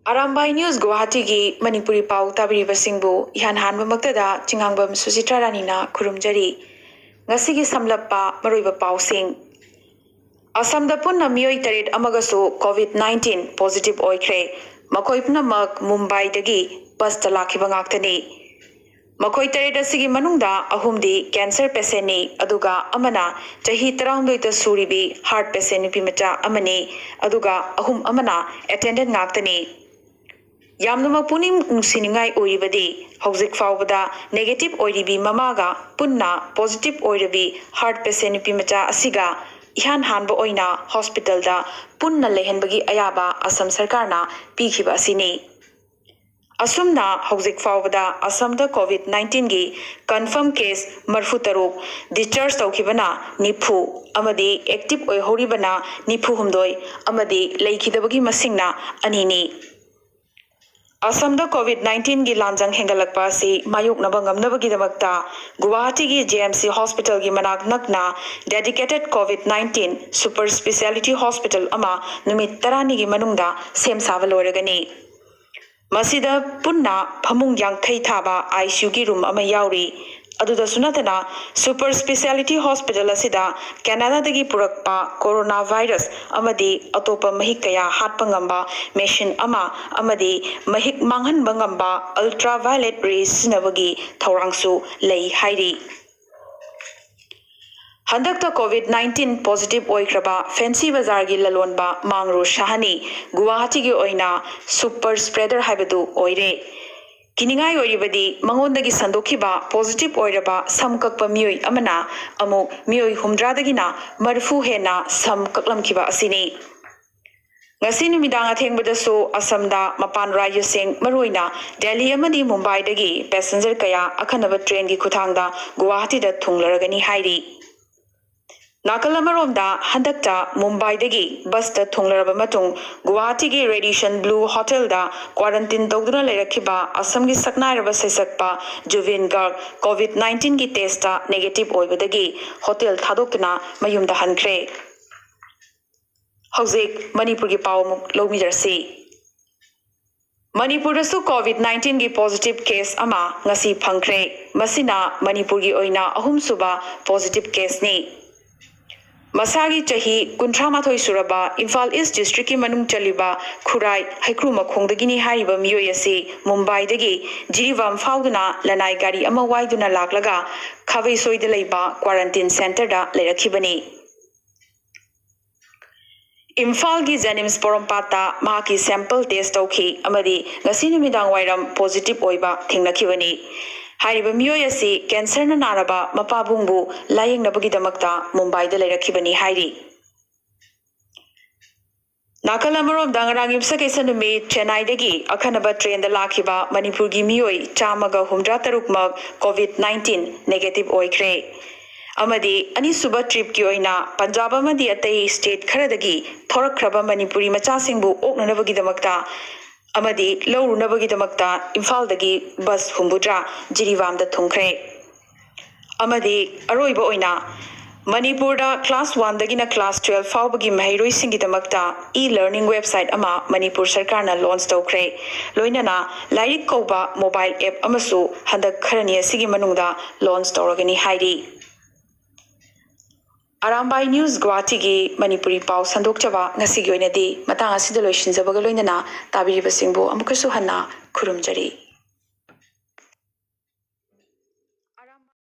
Arambai News Guwahati gi Manipuri Pao tabiri basingbu ihan hanba maktada chingangbam Susitra Ranina kurumjari ngasigi samlappa maruiba pausing Asamda punna miyoi tarit amagasu COVID-19 positive oikre makoi punamak Mumbai dagi basta lakhiba ngaktani makoi tarit asigi manungda ahumdi cancer patient ni aduga amana chahi 16 ta suribi heart patient ni pimacha amani aduga ahum amana attendant ngaktani Yamnuma punim nusiningai oiribadi hauzik faubada negative oiribi mamaga punna positive oiribi heart patient pimacha asiga ihan hanba oina hospital da punna lehenbagi ayaba Assam sarkarna pikhiba asini asumna hauzik faubada Assam da COVID-19 gi confirm case marfu taruk discharge tawkhibana nifu amadi active oi horibana nifu humdoi amadi leikhidabagi masingna anini Assam da COVID-19 gi lanjang hengalakpa si mayuk nabangam nabagi damakta Guwahati gi JMC Hospital gi manak nakna dedicated COVID-19 super speciality hospital ama numit tarani gi manungda sem savaloragani masida punna phamung yangkhai thaba ICU gi room ama yauri aduda sunatana super speciality hospital asida Canada dagi purakpa coronavirus amadi atopa mahik kaya hatpa ngamba machine ama amadi mahik manghanba ngamba ultraviolet rays sinabagi thorangsu lei hairi Handakta COVID-19 positive oikraba fancy bazar gi lalonba mangru shahani Guwahati gi oina super spreader haibadu oire Kiningai oiribadi mangonda sandokhiba positive oiraba samkakpa miyoi amana amuk miyoi humdradagina marfu hena samkaklamkhiba asini ngasi numidang athengbadasu Assamda mapan rajyasing maroina Delhi amadi Mumbai dagi passenger kaya akhanaba train gi khuthangda Guwahati da thunglaragani hairi Nakalamaromda handakta Mumbai dagi bus da thunglaraba matung Guwahati gi Radiation Blue Hotel da quarantine tawduna lerakhiba Assam gi saknairaba saisakpa Juvin Garg COVID-19 gi test da negative oibadagi hotel thadokna mayumda hankre Hauzik Manipur gi pawmuk lawmijarsi Manipur da su COVID-19 gi positive case ama ngasi phangkre masina Manipur gi oina ahum suba positive case ni Masagi chahi kuntramathoi suraba Imphal East District ki manung chaliba Khurai Haikru makhongdagini hariba miyoi asi Mumbai dagi Jirivam fauduna lanai gari ama waiduna laklaga Khawai soida leiba quarantine center da leirakhibani Imphal gi Janims Porompata mahaki sample test tawkhi amadi ngasi numidang wairam positive oiba thingnakhibani Hariba miyoi asi cancer na naraba mapabungbu laying nabagidamakta Mumbai da leirakhibani hairi Nakalamarom dangarang imsa kesanumi Chennai dagi akhanaba train da lakhiba Manipur gi miyoi chamaga humdra tarukmak COVID-19 negative oikre amadi ani suba trip ki oina Punjab amadi atai state kharadagi thorakraba Manipuri machasingbu oknanabagidamakta amadi lawrunabagidamakta Imphal dagi bus humbudra Jirivam da thungkre amadi aroiba oina Manipur da class 1 dagina class 12 faubagi mahairoi singidamakta e-learning website ama Manipur sarkarna launch tawkre loinana lairik kauba mobile app amasu handak kharani asigi manungda launch tawragani hairi Arambai News Guwahati gi Manipuri Pao sandokchaba ngasi gi oinadi matang asida loishinjabaga loinana tabiribasingbu amukasu hanna khurumjari